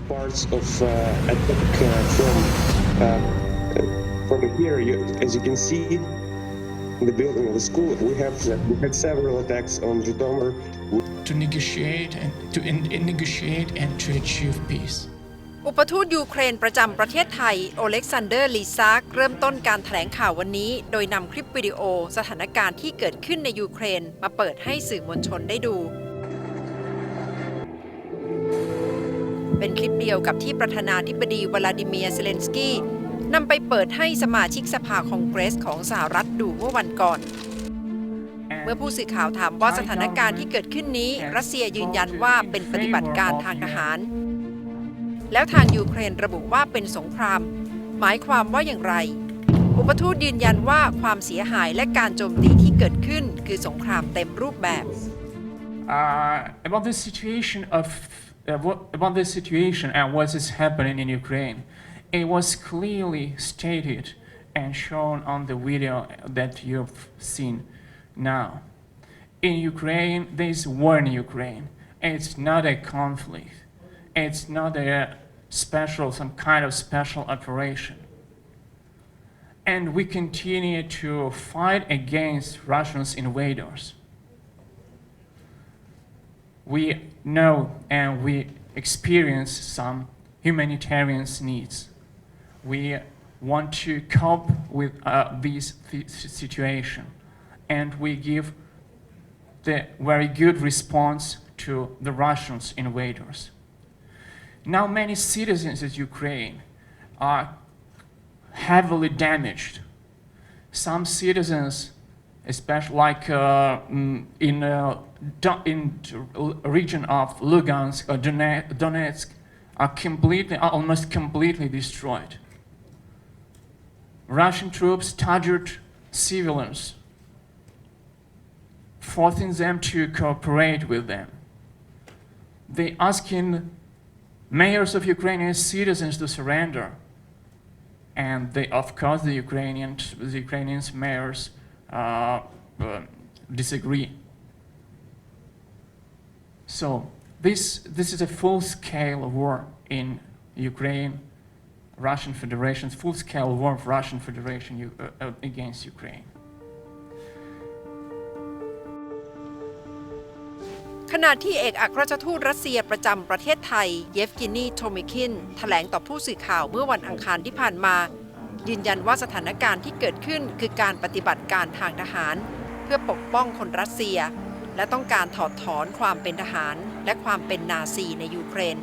parts of attack from here. As you can see, in the building of the school, we had several attacks on Zhytomyr. To negotiate and to achieve peace. อุปทูตยูเครนประจำประเทศไทยโอเล็กซานเดอร์ลีซากเริ่มต้นการแถลงข่าววันนี้โดยนำคลิปวิดีโอสถานการณ์ที่เกิดขึ้นในยูเครนมาเปิดให้สื่อมวลชนได้ดูเป็นคลิปเดียวกับที่ประธานาธิบดีวลาดิเมียร์เซเลนสกี้นำไปเปิดให้สมาชิกสภาคองเกรสของสหรัฐดูเมื่อวันก่อนเมื่อผู้สื่อข่าวถามว่าสถานการณ์ที่เกิดขึ้นนี้รัสเซียยืนยันว่าเป็นปฏิบัติการทางทหารแล้วทางยูเครนระบุว่าเป็นสงครามหมายความว่าอย่างไรอุปทูตยืนยันว่าความเสียหายและการโจมตีที่เกิดขึ้นคือสงครามเต็มรูปแบบ About the situation and what is happening in Ukraine, it was clearly stated and shown on the video that you've seen now. In Ukraine, there is war in Ukraine. It's not a conflict. It's not some kind of special operation. And we continue to fight against Russian invaders. We know and we experience some humanitarian needs. We want to cope with this situation, and we give the very good response to the Russian invaders. Now many citizens of Ukraine are heavily damaged. Some citizens, especially like in region of Lugansk or Donetsk, are almost completely destroyed. Russian troops target civilians, forcing them to cooperate with them. They asking mayors of Ukrainian citizens to surrender, and of course the Ukrainian mayors disagree. So this is a full-scale war in Ukraine, Russian Federation, full-scale war of Russian Federation against Ukraine. ขณะที่เอกอัครราชทูตรัสเซียประจำประเทศไทยเยฟกินีโทมิคินแถลงต่อผู้สื่อข่าวเมื่อวันอังคารที่ผ่านมายืนยันว่าสถานการณ์ที่เกิดขึ้นคือการปฏิบัติการทางทหารเพื่อปกป้องคนรัสเซียและต้องการถอดถอนความเป็นทหารและความเป็นนาซีในยูเครน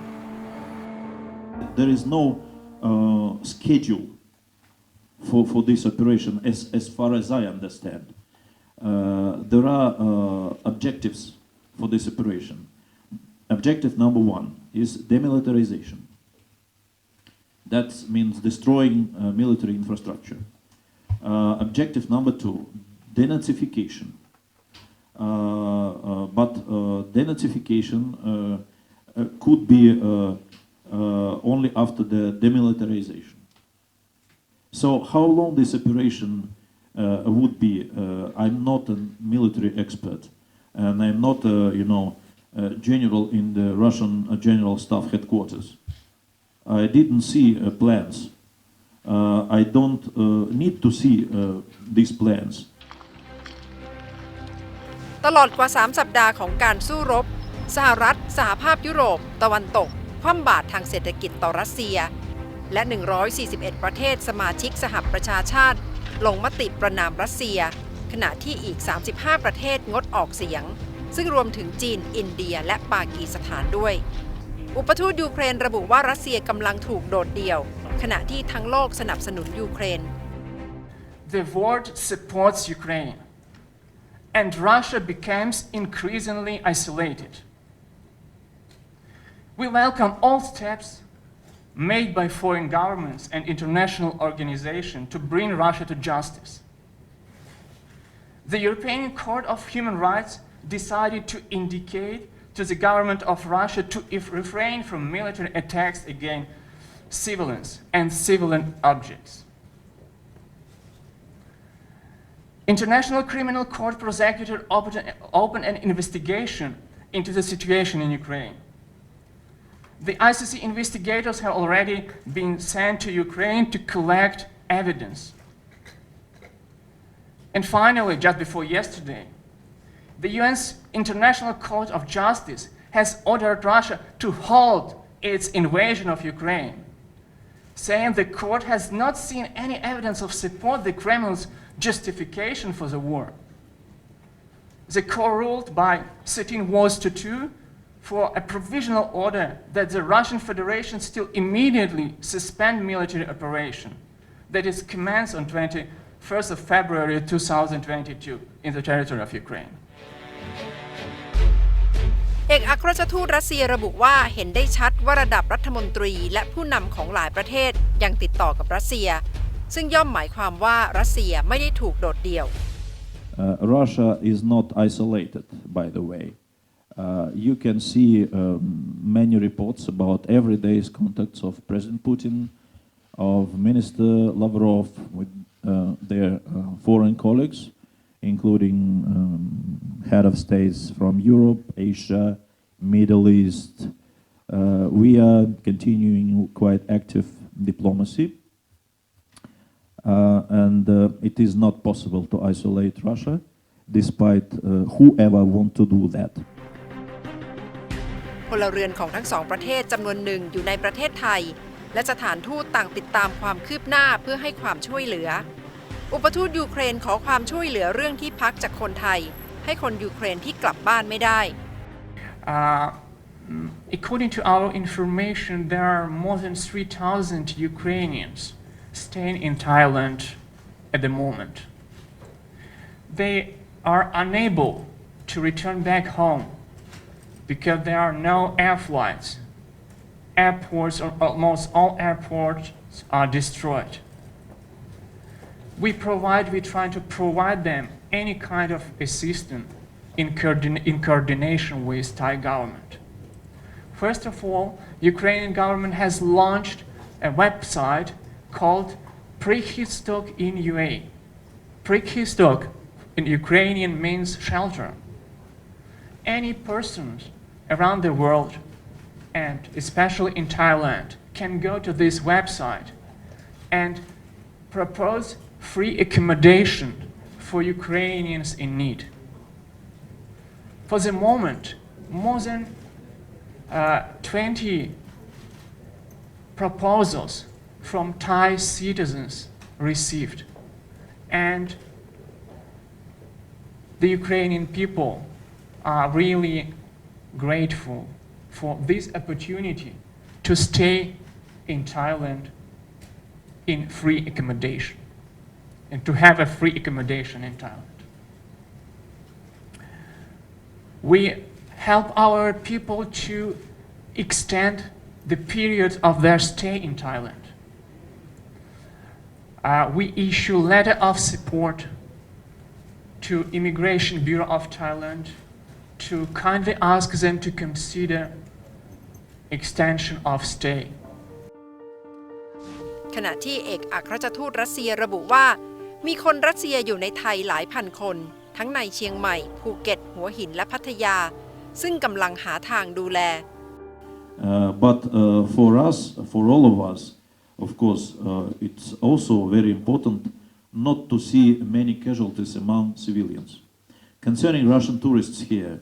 There is no schedule for this operation as far as I understand. There are objectives for this operation. Objective number one is demilitarization. That means destroying military infrastructure. Objective number two, denazification. But denazification could be only after the demilitarization. So how long this operation would be? I'm not a military expert, and I'm not general in the Russian General Staff Headquarters. I didn't see plans. I don't need to see these plans. ตลอดกว่า3สัปดาห์ของการสู้รบสหรัฐสหภาพยุโรปตะวันตกคว่ำบาตรทางเศรษฐกิจต่อรัสเซียและ141ประเทศสมาชิกสหประชาชาติลงมติประณามรัสเซียขณะที่อีก35ประเทศงดออกเสียงซึ่งรวมถึงจีนอินเดียและปากีสถานด้วยอุปทูตยูเครนระบุว่ารัสเซียกำลังถูกโดดเดี่ยวขณะที่ทั้งโลกสนับสนุนยูเครน The world supports Ukraine, and Russia becomes increasingly isolated. We welcome all steps made by foreign governments and international organizations to bring Russia to justice. The European Court of Human Rights decided to indicate to the government of Russia to refrain from military attacks against civilians and civilian objects. International Criminal Court prosecutor opened an investigation into the situation in Ukraine. The ICC investigators have already been sent to Ukraine to collect evidence. And finally, just before yesterday, the UN's International Court of Justice has ordered Russia to halt its invasion of Ukraine, saying the court has not seen any evidence of support the Kremlin's justification for the war. The court ruled by 13-2 for a provisional order that the Russian Federation still immediately suspend military operation that is commenced on 21st of February 2022 in the territory of Ukraine. เอกอัครราชทูตรัสเซียระบุว่าเห็นได้ชัดว่าระดับรัฐมนตรีและผู้นำของหลายประเทศยังติดต่อกับรัสเซียซึ่งย่อมหมายความว่ารัสเซียไม่ได้ถูกโดดเดี่ยว Russia is not isolated, by the way. You can see many reports about everyday's contacts of President Putin, of Minister Lavrov with their foreign colleagues, including head of states from Europe, Asia, Middle East. We are continuing quite active diplomacy. And it is not possible to isolate Russia, despite whoever want to do that. พลเรือนของทั้งสองประเทศจำนวนหนึ่งอยู่ในประเทศไทยและสถานทูตต่างติดตามความคืบหน้าเพื่อให้ความช่วยเหลืออุปทูตยูเครนขอความช่วยเหลือเรื่องที่พักจากคนไทยให้คนยูเครนที่กลับบ้านไม่ได้ According to our information, there are more than 3,000 Ukrainians staying in Thailand at the moment. They are unable to return back home because there are no air flights. Airports, or almost all airports, are destroyed. We try to provide them any kind of assistance in coordination with Thai government. First of all, Ukrainian government has launched a website called Prehistok in UA. Prehistok in Ukrainian means shelter. Any persons around the world, and especially in Thailand, can go to this website and propose free accommodation for Ukrainians in need. For the moment, more than 20 proposals from Thai citizens received, and the Ukrainian people are really grateful for this opportunity to stay in Thailand in free accommodation and to have a free accommodation in Thailand. We help our people to extend the period of their stay in Thailand. We issue letter of support to Immigration Bureau of Thailand to kindly ask them to consider extension of stay. ขณะที่เอกอัครราชทูตรัสเซียระบุว่ามีคนรัสเซียอยู่ในไทยหลายพันคนทั้งในเชียงใหม่ภูเก็ตหัวหินและพัทยาซึ่งกำลังหาทางดูแล But for us, for all of us, of course, it's also very important not to see many casualties among civilians. Concerning Russian tourists here,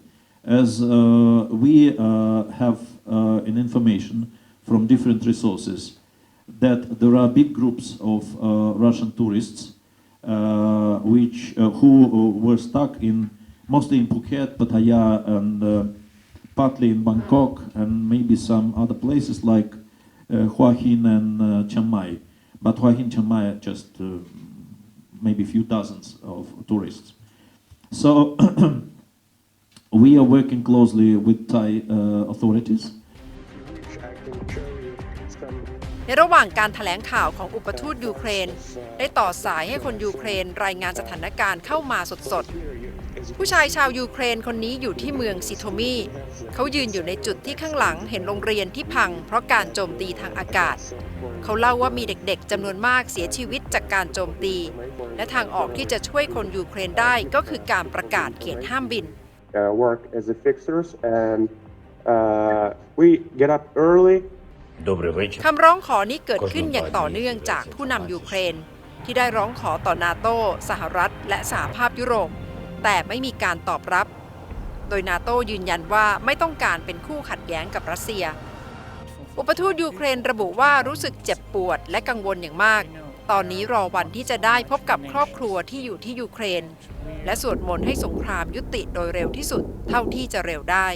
as we have an information from different resources that there are big groups of Russian tourists who were stuck mostly in Phuket, Pattaya, and partly in Bangkok, and maybe some other places like Hua Hin and Chiang Mai. But Hua Hin, Chiang Mai are just maybe a few dozens of tourists. So we are working closely with Thai authorities. ในระหว่างการแถลงข่าวของอุปทูตยูเครนได้ต่อสายให้คนยูเครนรายงานสถานการณ์เข้ามาสดๆผู้ชายชาวยูเครนคนนี้อยู่ที่เมืองซิโทมีเขายืนอยู่ในจุดที่ข้างหลังเห็นโรงเรียนที่พังเพราะการโจมตีทางอากาศเขาเล่าว่ามีเด็กๆจำนวนมากเสียชีวิตจากการโจมตีและทางออกที่จะช่วยคนยูเครนได้ก็คือการประกาศเขตห้ามบิน work as a fixers and we get up early. คำร้องขอนี้เกิดขึ้นอย่างต่อเนื่องจากผู้นำยูเครนที่ได้ร้องขอต่อนาโต้สหรัฐและสหภาพยุโรปแต่ไม่มีการตอบรับโดยนาโต้ยืนยันว่าไม่ต้องการเป็นคู่ขัดแย้งกับรัสเซียอุปทูตยูเครนระบุว่ารู้สึกเจ็บปวดและกังวลอย่างมากตอนนี้รอวันที่จะได้พบกับครอบครัวที่อยู่ที่ยูเครนและสวดมนต์ให้สงครามยุติโดยเร็วที่สุดเท่าที่จะเร็วได้